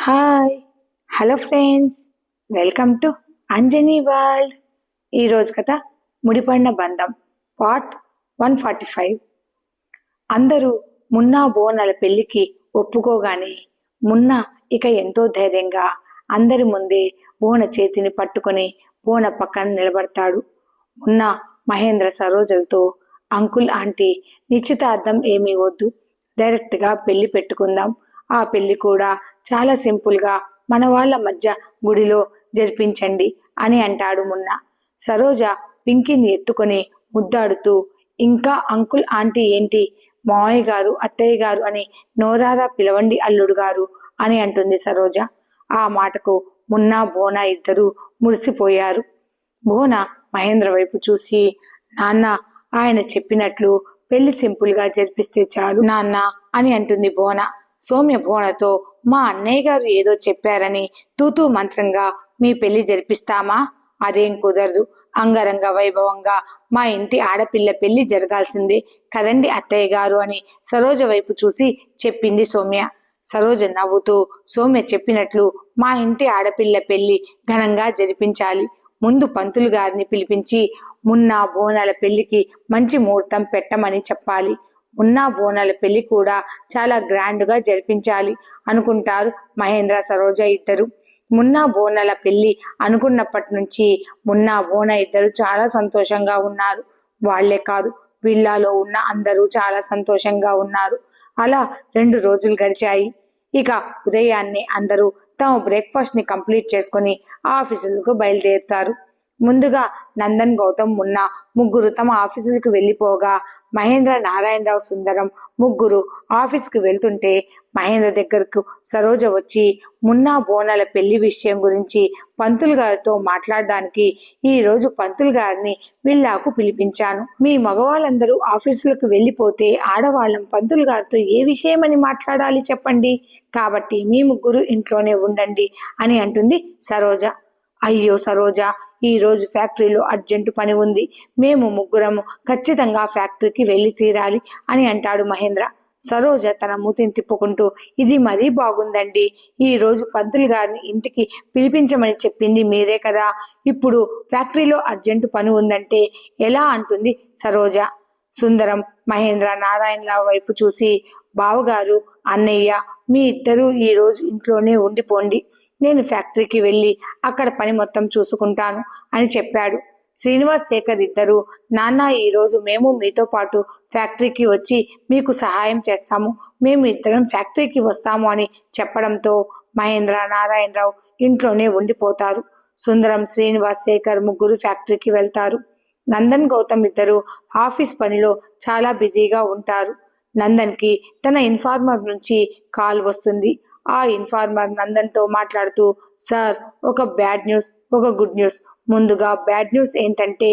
Hi hello friends, welcome to Anjani world. ఈరోజు కథ ముడిపడిన బంధం పార్ట్ 145. అందరూ మున్నా బోనాల పెళ్లికి ఒప్పుకోగానే మున్నా ఇక ఎంతో ధైర్యంగా అందరి ముందే బోన చేతిని పట్టుకొని బోన పక్కన నిలబడతాడు. మున్నా మహేంద్ర సరోజలతో, అంకుల్ ఆంటీ నిశ్చితార్థం ఏమీ వద్దు, డైరెక్ట్గా పెళ్లి పెట్టుకుందాం. ఆ పెళ్లి కూడా చాలా సింపుల్గా మన వాళ్ళ మధ్య గుడిలో జరిపించండి అని అంటాడు మున్నా. సరోజ పింకీని ఎత్తుకొని ముద్దాడుతూ, ఇంకా అంకుల్ ఆంటీ ఏంటి, మావయ్య గారు అత్తయ్య గారు అని నోరారా పిలవండి అల్లుడు గారు అని అంటుంది సరోజ. ఆ మాటకు మున్నా బోనా ఇద్దరూ మురిసిపోయారు. బోన మహేంద్ర వైపు చూసి, నాన్న ఆయన చెప్పినట్లు పెళ్లి సింపుల్గా జరిపిస్తే చాలు నాన్న అని అంటుంది బోన. సౌమ్య బోనతో, మా అన్నయ్య గారు ఏదో చెప్పారని తూతూ మంత్రంగా మీ పెళ్లి జరిపిస్తామా? అదేం కుదరదు, అంగరంగ వైభవంగా మా ఇంటి ఆడపిల్ల పెళ్లి జరగాల్సిందే కదండి అత్తయ్య గారు అని సరోజ వైపు చూసి చెప్పింది సౌమ్య. సరోజ నవ్వుతూ, సౌమ్య చెప్పినట్లు మా ఇంటి ఆడపిల్ల పెళ్లి ఘనంగా జరిపించాలి. ముందు పంతులు గారిని పిలిపించి మున్నా బోనాల పెళ్లికి మంచి ముహూర్తం పెట్టమని చెప్పాలి. మున్నా బోనాల పెళ్లి కూడా చాలా గ్రాండ్గా జరిపించాలి అనుకుంటారు మహేంద్ర సరోజ ఇద్దరు. మున్నా బోనాల పెళ్లి అనుకున్నప్పటి నుంచి మున్నా బోన ఇద్దరు చాలా సంతోషంగా ఉన్నారు. వాళ్లే కాదు, విల్లాలో ఉన్న అందరూ చాలా సంతోషంగా ఉన్నారు. అలా 2 రోజులు గడిచాయి. ఇక ఉదయాన్నే అందరూ తమ బ్రేక్ఫాస్ట్ని కంప్లీట్ చేసుకుని ఆఫీసులకు బయలుదేరుతారు. ముందుగా నందన్, గౌతమ్, మున్నా ముగ్గురు తమ ఆఫీసులకు వెళ్ళిపోగా మహేంద్ర, నారాయణరావు, సుందరం ముగ్గురు ఆఫీస్కి వెళ్తుంటే మహేంద్ర దగ్గరకు సరోజ వచ్చి, మున్నా బోనాల పెళ్లి విషయం గురించి పంతులు గారితో మాట్లాడడానికి ఈరోజు పంతులు గారిని విల్లాకు పిలిపించాను. మీ మగవాళ్ళందరూ ఆఫీసులకు వెళ్ళిపోతే ఆడవాళ్ళం పంతులు గారితో ఏ విషయమని మాట్లాడాలి చెప్పండి, కాబట్టి మీ ముగ్గురు ఇంట్లోనే ఉండండి అని అంటుంది సరోజ. అయ్యో సరోజ, ఈరోజు ఫ్యాక్టరీలో అర్జెంటు పని ఉంది, మేము ముగ్గురము ఖచ్చితంగా ఫ్యాక్టరీకి వెళ్ళి తీరాలి అని అంటాడు మహేంద్ర. సరోజ తన మూతిని తిప్పుకుంటూ, ఇది మరీ బాగుందండి, ఈరోజు పంతులు గారిని ఇంటికి పిలిపించమని చెప్పింది మీరే కదా, ఇప్పుడు ఫ్యాక్టరీలో అర్జెంటు పని ఉందంటే ఎలా అంటుంది సరోజ. సుందరం మహేంద్ర నారాయణరావు వైపు చూసి, బావగారు, అన్నయ్య మీ ఇద్దరూ ఈరోజు ఇంట్లోనే ఉండిపోండి, నేను ఫ్యాక్టరీకి వెళ్ళి అక్కడ పని మొత్తం చూసుకుంటాను అని చెప్పాడు. శ్రీనివాస్, శేఖర్ ఇద్దరు, నాన్న ఈరోజు మేము మీతో పాటు ఫ్యాక్టరీకి వచ్చి మీకు సహాయం చేస్తాము, మేము ఇద్దరం ఫ్యాక్టరీకి వస్తాము అని చెప్పడంతో మహేంద్ర, నారాయణరావు ఇంట్లోనే ఉండిపోతారు. సుందరం, శ్రీనివాస్, శేఖర్ ముగ్గురు ఫ్యాక్టరీకి వెళ్తారు. నందన్, గౌతమ్ ఇద్దరు ఆఫీస్ పనిలో చాలా బిజీగా ఉంటారు. నందన్కి తన ఇన్ఫార్మర్ నుంచి కాల్ వస్తుంది. ఆ ఇన్ఫార్మర్ నందన్తో మాట్లాడుతూ, సార్, ఒక బ్యాడ్ న్యూస్, ఒక గుడ్ న్యూస్. ముందుగా బ్యాడ్ న్యూస్ ఏంటంటే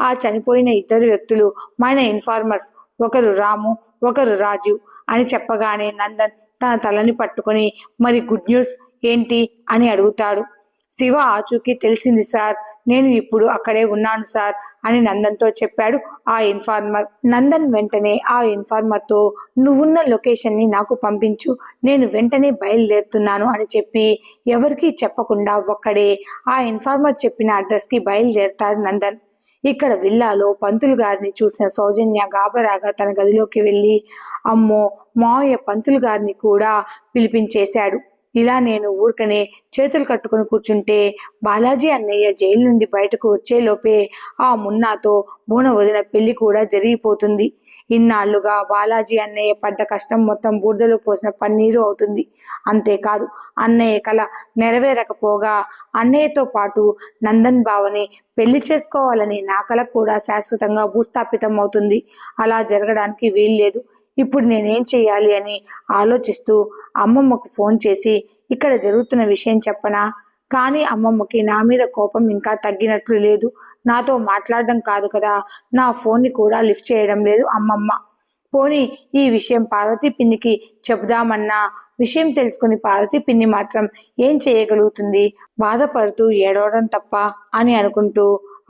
ఆ చనిపోయిన 2 వ్యక్తులు మన ఇన్ఫార్మర్స్, ఒకరు రాము, ఒకరు రాజీవ్ అని చెప్పగానే నందన్ తన తలని పట్టుకొని, మరి గుడ్ న్యూస్ ఏంటి అని అడుగుతాడు. శివ ఆచూకీ తెలిసింది సార్, నేను ఇప్పుడు అక్కడే ఉన్నాను సార్ అని నందన్తో చెప్పాడు ఆ ఇన్ఫార్మర్. నందన్ వెంటనే ఆ ఇన్ఫార్మర్తో, నువ్వున్న లొకేషన్ని నాకు పంపించు, నేను వెంటనే బయలుదేరుతున్నాను అని చెప్పి ఎవరికీ చెప్పకుండా ఒక్కడే ఆ ఇన్ఫార్మర్ చెప్పిన అడ్రస్కి బయలుదేరుతాడు నందన్. ఇక్కడ విల్లాలో పంతులు గారిని చూసిన సౌజన్య గాబరాగా తన గదిలోకి వెళ్ళి, అమ్మో మావయ్య పంతులు గారిని కూడా పిలిపించేశాడు, ఇలా నేను ఊరికనే చేతులు కట్టుకుని కూర్చుంటే బాలాజీ అన్నయ్య జైలు నుండి బయటకు వచ్చేలోపే ఆ మున్నాతో బోన వదిన పెళ్లి కూడా జరిగిపోతుంది. ఇన్నాళ్లుగా బాలాజీ అన్నయ్య పడ్డ కష్టం మొత్తం బూడిదలో పోసిన పన్నీరు అవుతుంది. అంతేకాదు, అన్నయ్య కల నెరవేరకపోగా అన్నయ్యతో పాటు నందన్ బావని పెళ్లి చేసుకోవాలని నా కల కూడా శాశ్వతంగా భూస్థాపితం అవుతుంది. అలా జరగడానికి వీల్లేదు. ఇప్పుడు నేనేం చెయ్యాలి అని ఆలోచిస్తూ అమ్మమ్మకు ఫోన్ చేసి ఇక్కడ జరుగుతున్న విషయం చెప్పనా? కానీ అమ్మమ్మకి నా మీద కోపం ఇంకా తగ్గినట్లు లేదు. నాతో మాట్లాడడం కాదు కదా, నా ఫోన్ని కూడా లిఫ్ట్ చేయడం లేదు అమ్మమ్మ. పోనీ ఈ విషయం పార్వతీ పిన్నికి చెబుదామన్నా విషయం తెలుసుకుని పార్వతీ పిన్ని మాత్రం ఏం చేయగలుగుతుంది? బాధపడుతూ ఏడవడం తప్ప అని అనుకుంటూ,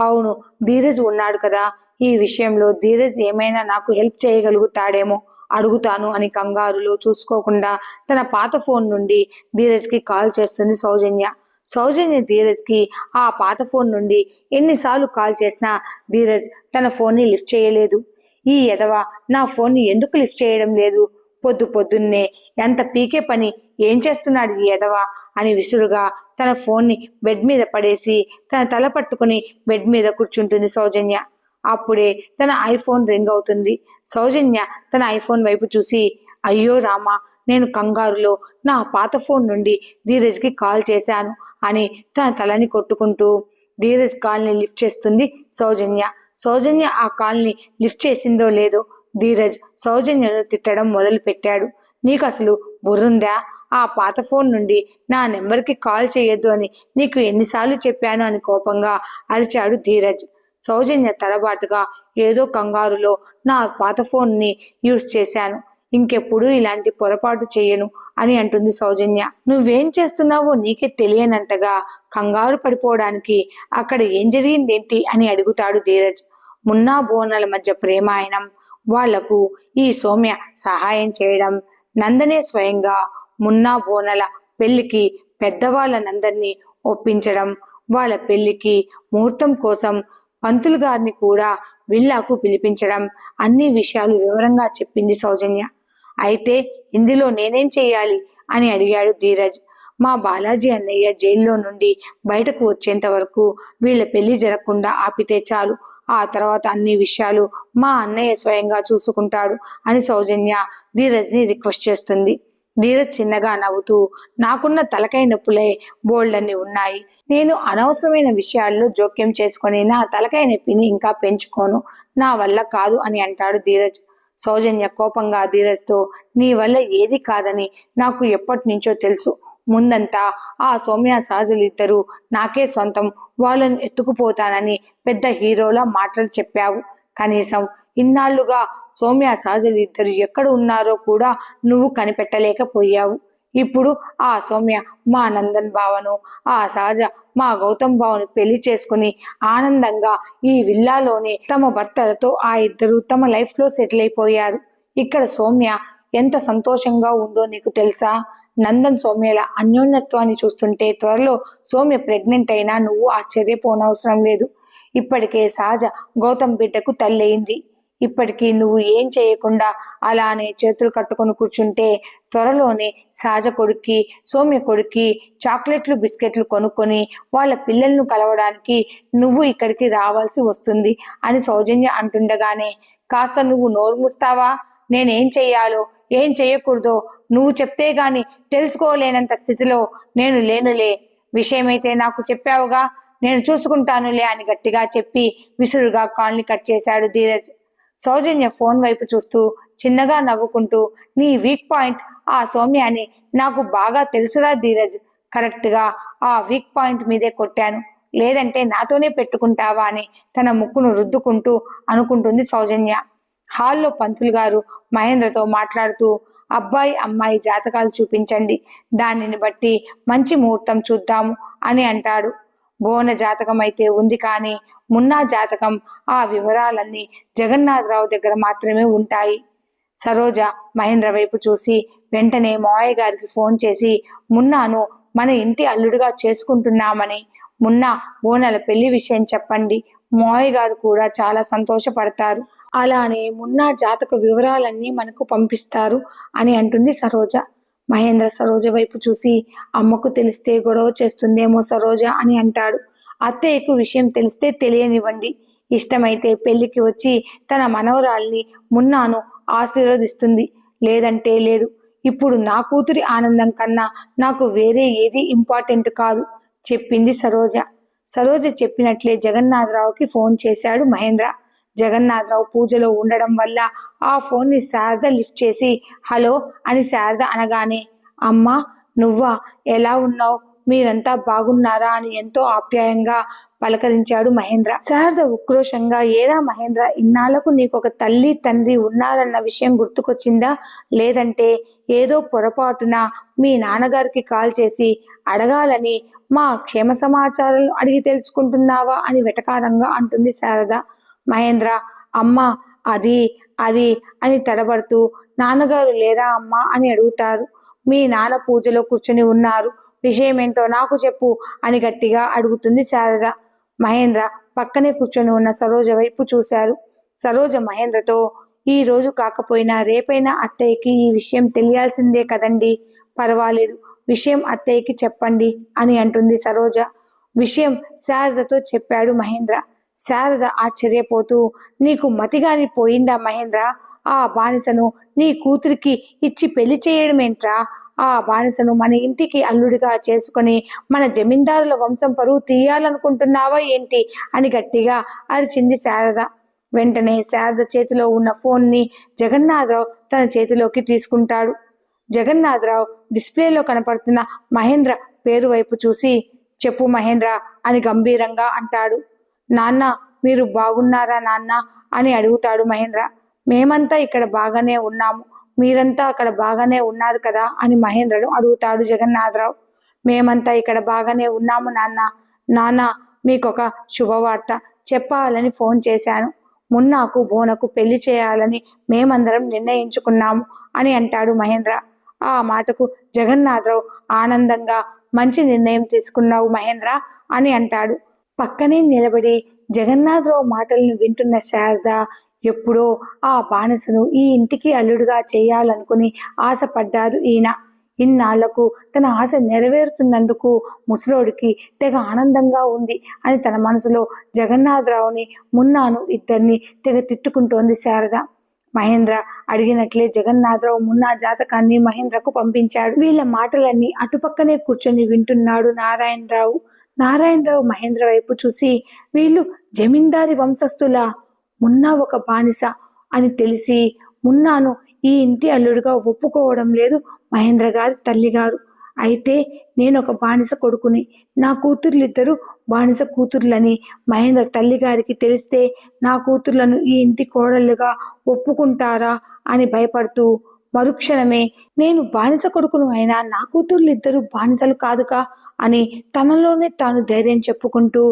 అవును ధీరజ్ ఉన్నాడు కదా, ఈ విషయంలో ధీరజ్ ఏమైనా నాకు హెల్ప్ చేయగలుగుతాడేమో అడుగుతాను అని కంగారులో చూసుకోకుండా తన పాత ఫోన్ నుండి ధీరజ్కి కాల్ చేస్తుంది సౌజన్య. సౌజన్య ధీరజ్కి ఆ పాత ఫోన్ నుండి ఎన్నిసార్లు కాల్ చేసినా ధీరజ్ తన ఫోన్ని లిఫ్ట్ చేయలేదు. ఈ ఎదవ నా ఫోన్ని ఎందుకు లిఫ్ట్ చేయడం లేదు? పొద్దున్నే ఎంత పీకే పని ఏం చేస్తున్నాడు ఈ ఎదవ అని విసురుగా తన ఫోన్ని బెడ్ మీద పడేసి తన తల పట్టుకుని బెడ్ మీద కూర్చుంటుంది సౌజన్య. అప్పుడే తన ఐఫోన్ రింగ్ అవుతుంది. సౌజన్య తన ఐఫోన్ వైపు చూసి, అయ్యో రామా, నేను కంగారులో నా పాత ఫోన్ నుండి ధీరజ్కి కాల్ చేశాను అని తన తలని కొట్టుకుంటూ ధీరజ్ కాల్ని లిఫ్ట్ చేస్తుంది సౌజన్య. సౌజన్య ఆ కాల్ని లిఫ్ట్ చేసిందో లేదో ధీరజ్ సౌజన్యను తిట్టడం మొదలు పెట్టాడు. నీకు అసలు బుర్రుందా? ఆ పాత ఫోన్ నుండి నా నెంబర్కి కాల్ చేయొద్దు అని నీకు ఎన్నిసార్లు చెప్పాను అని కోపంగా అరిచాడు ధీరజ్. సౌజన్య తడబాటుగా, ఏదో కంగారులో నా పాత ఫోన్ని యూజ్ చేశాను, ఇంకెప్పుడు ఇలాంటి పొరపాటు చేయను అని అంటుంది సౌజన్య. నువ్వేం చేస్తున్నావో నీకే తెలియనంతగా కంగారు పడిపోవడానికి అక్కడ ఏం జరిగిందేంటి అని అడుగుతాడు ధీరజ్. మున్నా బోనాల మధ్య ప్రేమాయణం, వాళ్లకు ఈ సౌమ్య సహాయం చేయడం, నందనే స్వయంగా మున్నా బోనాల పెళ్లికి పెద్దవాళ్ళనందరినీ ఒప్పించడం, వాళ్ళ పెళ్లికి ముహూర్తం కోసం పంతులు గారిని కూడా విల్లాకు పిలిపించడం, అన్ని విషయాలు వివరంగా చెప్పింది సౌజన్య. అయితే ఇందులో నేనేం చెయ్యాలి అని అడిగాడు ధీరజ్. మా బాలాజీ అన్నయ్య జైల్లో నుండి బయటకు వచ్చేంత వరకు వీళ్ళ పెళ్లి జరగకుండా ఆపితే చాలు, ఆ తర్వాత అన్ని విషయాలు మా అన్నయ్య స్వయంగా చూసుకుంటాడు అని సౌజన్య ధీరజ్ని రిక్వెస్ట్ చేస్తుంది. ధీరజ్ చిన్నగా నవ్వుతూ, నాకున్న తలకాయ నొప్పులే బోల్డన్ని ఉన్నాయి, నేను అనవసరమైన విషయాల్లో జోక్యం చేసుకొని నా తలకాయ నొప్పిని ఇంకా పెంచుకోను, నా వల్ల కాదు అని అంటాడు ధీరజ్. సౌజన్య కోపంగా ధీరజ్తో, నీ వల్ల ఏది కాదని నాకు ఎప్పటి నుంచో తెలుసు, ముందంతా ఆ సౌమ్య సహజలు ఇద్దరు నాకే సొంతం, వాళ్ళని ఎత్తుకుపోతానని పెద్ద హీరోలా మాటలు చెప్పావు, కనీసం ఇన్నాళ్లుగా సౌమ్య సహజలు ఇద్దరు ఎక్కడ ఉన్నారో కూడా నువ్వు కనిపెట్టలేకపోయావు. ఇప్పుడు ఆ సౌమ్య మా నందన్ బావను, ఆ సహజ మా గౌతమ్ బావను పెళ్లి చేసుకుని ఆనందంగా ఈ విల్లాలోనే తమ భర్తలతో ఆ ఇద్దరు తమ లైఫ్లో సెటిల్ అయిపోయారు. ఇక్కడ సౌమ్య ఎంత సంతోషంగా ఉందో నీకు తెలుసా? నందన్ సౌమ్యల అన్యోన్యత్వాన్ని చూస్తుంటే త్వరలో సౌమ్య ప్రెగ్నెంట్ అయినా నువ్వు ఆశ్చర్యపోనవసరం లేదు. ఇప్పటికే సహజ గౌతమ్ బిడ్డకు తల్లయింది. ఇప్పటికీ నువ్వు ఏం చేయకుండా అలానే చేతులు కట్టుకొని కూర్చుంటే త్వరలోనే సహజ కొడుక్కి సౌమ్య కొడుక్కి చాక్లెట్లు బిస్కెట్లు కొనుక్కొని వాళ్ళ పిల్లలను కలవడానికి నువ్వు ఇక్కడికి రావాల్సి వస్తుంది అని సౌజన్య అంటుండగానే, కాస్త నువ్వు నోరు మూస్తావా? నేనేం చెయ్యాలో ఏం చెయ్యకూడదో నువ్వు చెప్తే గాని తెలుసుకోలేనంత స్థితిలో నేను లేనులే, విషయమైతే నాకు చెప్పావుగా, నేను చూసుకుంటానులే అని గట్టిగా చెప్పి విసురుగా కాల్ని కట్ చేశాడు ధీరజ్. సౌజన్య ఫోన్ వైపు చూస్తూ చిన్నగా నవ్వుకుంటూ, నీ వీక్ పాయింట్ ఆ సౌమ్య అని నాకు బాగా తెలుసురా ధీరజ్, కరెక్ట్గా ఆ వీక్ పాయింట్ మీదే కొట్టాను, లేదంటే నాతోనే పెట్టుకుంటావా అని తన ముక్కును రుద్దుకుంటూ అనుకుంటుంది సౌజన్య. హాల్లో పంతులు గారు మహేంద్రతో మాట్లాడుతూ, అబ్బాయి అమ్మాయి జాతకాలు చూపించండి, దానిని బట్టి మంచి ముహూర్తం చూద్దాము అని అంటాడు. బోన జాతకం అయితే ఉంది, కానీ మున్నా జాతకం ఆ వివరాలన్నీ జగన్నాథరావు దగ్గర మాత్రమే ఉంటాయి. సరోజ మహేంద్ర వైపు చూసి వెంటనే మావయ్య గారికి ఫోన్ చేసి మున్నాను మన ఇంటి అల్లుడుగా చేసుకుంటున్నామని, మున్నా బోనల పెళ్లి విషయం చెప్పండి, మావయ్య గారు కూడా చాలా సంతోషపడతారు, అలానే మున్నా జాతక వివరాలన్నీ మనకు పంపిస్తారు అని అంటుంది సరోజ. మహేంద్ర సరోజ వైపు చూసి, అమ్మకు తెలిస్తే గొడవ చేస్తుందేమో సరోజ అని అంటాడు. అత్తయ్యకు విషయం తెలిస్తే తెలియనివ్వండి, ఇష్టమైతే పెళ్లికి వచ్చి తన మనవరాల్ని మున్నాను ఆశీర్వదిస్తుంది, లేదంటే లేదు, ఇప్పుడు నా కూతురి ఆనందం కన్నా నాకు వేరే ఏది ఇంపార్టెంట్ కాదు చెప్పింది సరోజ. సరోజ చెప్పినట్లే జగన్నాథరావుకి ఫోన్ చేశాడు మహేంద్ర. జగన్నాథరావు పూజలో ఉండడం వల్ల ఆ ఫోన్ని శారద లిఫ్ట్ చేసి హలో అని శారద అనగానే, అమ్మా నువ్వా, ఎలా ఉన్నావు, మీరంతా బాగున్నారా అని ఎంతో ఆప్యాయంగా పలకరించాడు మహేంద్ర. శారద ఉక్రోషంగా, ఏరా మహేంద్ర, ఇన్నాళ్లకు నీకొక తల్లి తండ్రి ఉన్నారన్న విషయం గుర్తుకొచ్చిందా, లేదంటే ఏదో పొరపాటున మీ నాన్నగారికి కాల్ చేసి అడగాలని మా క్షేమ సమాచారాలు అడిగి తెలుసుకుంటున్నావా అని వెటకారంగా అంటుంది శారద. మహేంద్ర, అమ్మ అది అది అని తడబడుతూ, నాన్నగారు లేరా అమ్మా అని అడుగుతారు. మీ నాన్న పూజలో కూర్చుని ఉన్నారు, విషయమేంటో నాకు చెప్పు అని గట్టిగా అడుగుతుంది శారద. మహేంద్ర పక్కనే కూర్చొని ఉన్న సరోజ వైపు చూశారు. సరోజ మహేంద్రతో, ఈ రోజు కాకపోయినా రేపైనా అత్తయ్యకి ఈ విషయం తెలియాల్సిందే కదండి, పర్వాలేదు, విషయం అత్తయ్యకి చెప్పండి అని అంటుంది సరోజ. విషయం శారదతో చెప్పాడు మహేంద్ర. శారద ఆశ్చర్యపోతూ, నీకు మతిగాని పోయిందా మహేంద్ర? ఆ బానిసను నీ కూతురికి ఇచ్చి పెళ్లి చేయడమేంట్రా? ఆ బానిసను మన ఇంటికి అల్లుడిగా చేసుకొని మన జమీందారుల వంశం పరువు తీయాలనుకుంటున్నావా ఏంటి అని గట్టిగా అరిచింది శారద. వెంటనే శారద చేతిలో ఉన్న ఫోన్ని జగన్నాథరావు తన చేతిలోకి తీసుకుంటాడు. జగన్నాథరావు డిస్ప్లేలో కనపడుతున్న మహేంద్ర పేరు వైపు చూసి, చెప్పు మహేంద్ర అని గంభీరంగా అంటాడు. నాన్న, మీరు బాగున్నారా నాన్న అని అడుగుతాడు మహేంద్ర. మేమంతా ఇక్కడ బాగానే ఉన్నాము, మీరంతా అక్కడ బాగానే ఉన్నారు కదా అని మహేంద్రను అడుగుతాడు జగన్నాథరావు. మేమంతా ఇక్కడ బాగానే ఉన్నాము నాన్న. నాన్న, మీకొక శుభవార్త చెప్పాలని ఫోన్ చేశాను. మున్నాకు బోనకు పెళ్లి చేయాలని మేమందరం నిర్ణయించుకున్నాము అని అంటాడు మహేంద్ర. ఆ మాటకు జగన్నాథరావు ఆనందంగా, మంచి నిర్ణయం తీసుకున్నావు మహేంద్ర అని అంటాడు. పక్కనే నిలబడి జగన్నాథరావు మాటలను వింటున్న శారద, ఎప్పుడో ఆ బానిసను ఈ ఇంటికి అల్లుడుగా చేయాలనుకుని ఆశపడ్డారు ఈయన. ఇన్నాళ్లకు తన ఆశ నెరవేరుతున్నందుకు ముసలోడికి తెగ ఆనందంగా ఉంది అని తన మనసులో జగన్నాథరావుని, మున్నాను ఇద్దరిని తెగ తిట్టుకుంటోంది శారద. మహేంద్ర అడిగినట్లే జగన్నాథరావు మున్నా జాతకాన్ని మహేంద్రకు పంపించాడు. వీళ్ళ మాటలన్నీ అటుపక్కనే కూర్చొని వింటున్నాడు నారాయణరావు. నారాయణరావు మహేంద్ర వైపు చూసి, వీళ్ళు జమీందారి వంశస్థులా? మున్నా ఒక బానిస అని తెలిసి మున్నాను ఈ ఇంటి అల్లుడుగా ఒప్పుకోవడం లేదు మహేంద్ర గారి తల్లిగారు. అయితే నేను ఒక బానిస కొడుకుని, నా కూతుర్లిద్దరూ బానిస కూతుర్లని మహేంద్ర తల్లిగారికి తెలిస్తే నా కూతుర్లను ఈ ఇంటి కోడళ్ళుగా ఒప్పుకుంటారా అని భయపడుతూ మరుక్షణమే, నేను బానిస కొడుకును అయినా నా కూతుర్లిద్దరూ బానిసలు కాదుగా అని తనలోనే తాను ధైర్యం చెప్పుకుంటూ,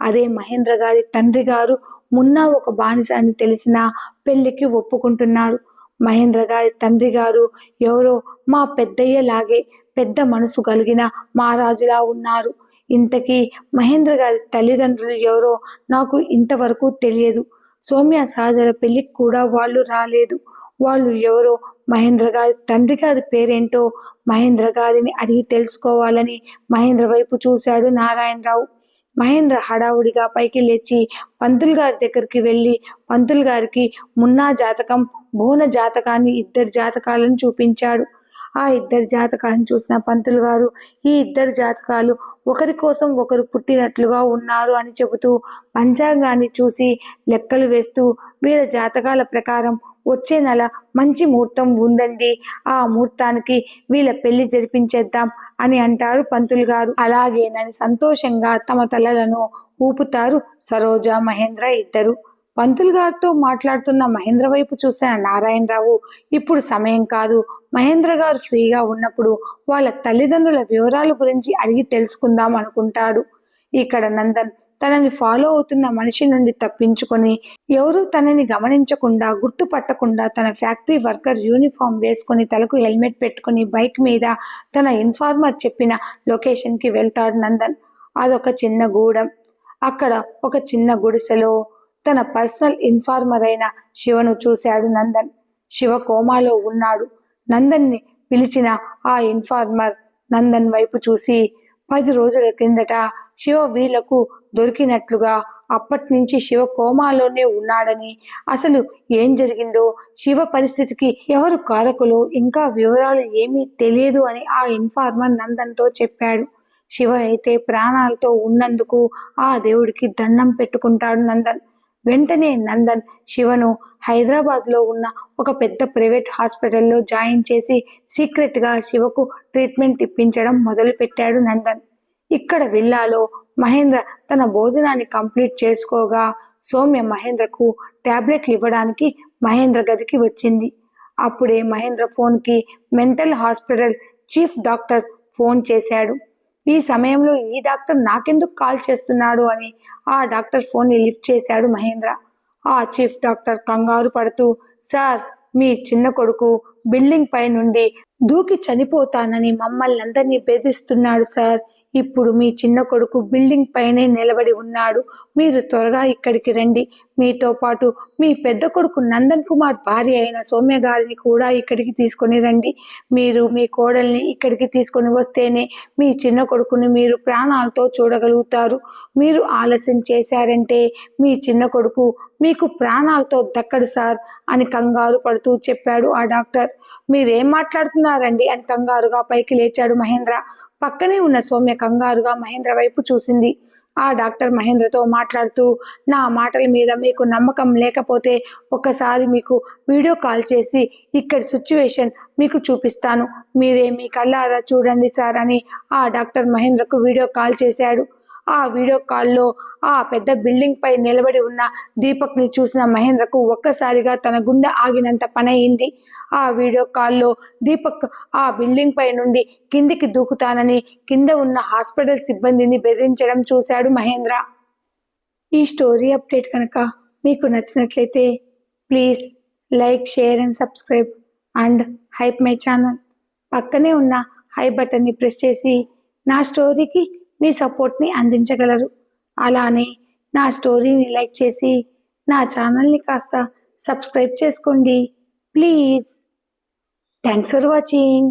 అదే మహేంద్ర గారి తండ్రి గారు మున్నా ఒక బానిస అని తెలిసినా పెళ్లికి ఒప్పుకుంటున్నారు. మహేంద్ర గారి తండ్రి గారు ఎవరో మా పెద్దయ్యలాగే పెద్ద మనసు కలిగిన మహారాజులా ఉన్నారు. ఇంతకీ మహేంద్ర గారి తల్లిదండ్రులు ఎవరో నాకు ఇంతవరకు తెలియదు. సౌమ్య సహజల పెళ్లికి కూడా వాళ్ళు రాలేదు. వాళ్ళు ఎవరో, మహేంద్ర గారి తండ్రి గారి పేరేంటో మహేంద్ర గారిని అడిగి తెలుసుకోవాలని మహేంద్ర వైపు చూశాడు నారాయణరావు. మహేంద్ర హడావుడిగా పైకి లేచి పంతులు గారి దగ్గరికి వెళ్ళి పంతులు గారికి మున్నా జాతకం, బోన జాతకాన్ని, ఇద్దరి జాతకాలను చూపించాడు. ఆ ఇద్దరి జాతకాలను చూసిన పంతులు గారు, ఈ ఇద్దరు జాతకాలు ఒకరి కోసం ఒకరు పుట్టినట్లుగా ఉన్నారు అని చెబుతూ పంచాంగాన్ని చూసి లెక్కలు వేస్తూ, వీళ్ళ జాతకాల ప్రకారం వచ్చే నెల మంచి ముహూర్తం ఉందండి, ఆ ముహూర్తానికి వీళ్ళ పెళ్లి జరిపించేద్దాం అని అంటారు పంతులు గారు. అలాగేనని సంతోషంగా తమ తలలను ఊపుతారు సరోజ, మహేంద్ర ఇద్దరు. పంతులు గారితో మాట్లాడుతున్న మహేంద్ర వైపు చూసిన నారాయణరావు, ఇప్పుడు సమయం కాదు, మహేంద్ర గారు ఫ్రీగా ఉన్నప్పుడు వాళ్ళ తల్లిదండ్రుల వివరాల గురించి అడిగి తెలుసుకుందాం అనుకుంటాడు. ఇక్కడ నందన్ తనని ఫాలో అవుతున్న మనిషి నుండి తప్పించుకొని, ఎవరూ తనని గమనించకుండా, గుర్తుపట్టకుండా తన ఫ్యాక్టరీ వర్కర్ యూనిఫామ్ వేసుకొని, తలకు హెల్మెట్ పెట్టుకుని బైక్ మీద తన ఇన్ఫార్మర్ చెప్పిన లొకేషన్కి వెళ్తాడు నందన్. అదొక చిన్న గూడెం. అక్కడ ఒక చిన్న గుడిసెలో తన పర్సనల్ ఇన్ఫార్మర్ అయిన శివను చూశాడు నందన్. శివ కోమాలో ఉన్నాడు. నందన్ని పిలిచిన ఆ ఇన్ఫార్మర్ నందన్ వైపు చూసి, 10 రోజుల కిందట శివ వీళ్లకు దొరికినట్లుగా, అప్పటినుంచి శివ కోమాలోనే ఉన్నాడని, అసలు ఏం జరిగిందో, శివ పరిస్థితికి ఎవరు కారకులో ఇంకా వివరాలు ఏమీ తెలియదు అని ఆ ఇన్ఫార్మర్ నందన్తో చెప్పాడు. శివ అయితే ప్రాణాలతో ఉన్నందుకు ఆ దేవుడికి దండం పెట్టుకుంటాడు నందన్. వెంటనే నందన్ శివను హైదరాబాద్లో ఉన్న ఒక పెద్ద ప్రైవేట్ హాస్పిటల్లో జాయిన్ చేసి సీక్రెట్గా శివకు ట్రీట్మెంట్ ఇప్పించడం మొదలుపెట్టాడు నందన్. ఇక్కడ విల్లాలో మహేంద్ర తన భోజనాన్ని కంప్లీట్ చేసుకోగా సౌమ్య మహేంద్రకు టాబ్లెట్లు ఇవ్వడానికి మహేంద్ర గదికి వచ్చింది. అప్పుడే మహేంద్ర ఫోన్కి mental hospital chief doctor phone చేశాడు. ఈ సమయంలో ఈ డాక్టర్ నాకెందుకు కాల్ చేస్తున్నాడు అని ఆ డాక్టర్ ఫోన్ని లిఫ్ట్ చేశాడు మహేంద్ర. ఆ చీఫ్ డాక్టర్ కంగారు పడుతూ, సార్, మీ చిన్న కొడుకు బిల్డింగ్ పై నుండి దూకి చనిపోతానని మమ్మల్ని అందరినీ బెదిరిస్తున్నాడు సార్. ఇప్పుడు మీ చిన్న కొడుకు బిల్డింగ్ పైనే నిలబడి ఉన్నాడు. మీరు త్వరగా ఇక్కడికి రండి. మీతో పాటు మీ పెద్ద కొడుకు నందన్ కుమార్ భార్య అయిన సౌమ్య గారిని కూడా ఇక్కడికి తీసుకొని రండి. మీరు మీ కోడల్ని ఇక్కడికి తీసుకొని వస్తేనే మీ చిన్న కొడుకుని మీరు ప్రాణాలతో చూడగలుగుతారు. మీరు ఆలస్యం చేశారంటే మీ చిన్న కొడుకు మీకు ప్రాణాలతో దక్కడు సార్ అని కంగారు పడుతూ చెప్పాడు ఆ డాక్టర్. మీరేం మాట్లాడుతున్నారండి అని కంగారుగా పైకి లేచాడు మహేంద్ర. పక్కనే ఉన్న సౌమ్య కంగారుగా మహేంద్ర వైపు చూసింది. ఆ డాక్టర్ మహేంద్రతో మాట్లాడుతూ, నా మాటల మీద మీకు నమ్మకం లేకపోతే ఒకసారి మీకు వీడియో కాల్ చేసి ఇక్కడి సిచ్యువేషన్ మీకు చూపిస్తాను. మీరే మీ కళ్ళారా చూడండి సార్ అని ఆ డాక్టర్ మహేంద్రకు వీడియో కాల్ చేశాడు. ఆ వీడియో కాల్లో ఆ పెద్ద బిల్డింగ్ పై నిలబడి ఉన్న దీపక్ని చూసిన మహేంద్రకు ఒక్కసారిగా తన గుండె ఆగినంత పని అయింది. ఆ వీడియో కాల్లో దీపక్ ఆ బిల్డింగ్ పై నుండి కిందికి దూకుతానని కింద ఉన్న హాస్పిటల్ సిబ్బందిని బెదిరించడం చూశాడు మహేంద్ర. ఈ స్టోరీ అప్డేట్ కనుక మీకు నచ్చినట్లయితే please like, share and subscribe and hype my channel. పక్కనే ఉన్న హై బటన్ని ప్రెస్ చేసి నా స్టోరీకి మీ సపోర్ట్ని అందించగలరు. అలానే నా స్టోరీని లైక్ చేసి నా ఛానల్ని కాస్త సబ్స్క్రైబ్ చేసుకోండి ప్లీజ్. Thanks for watching.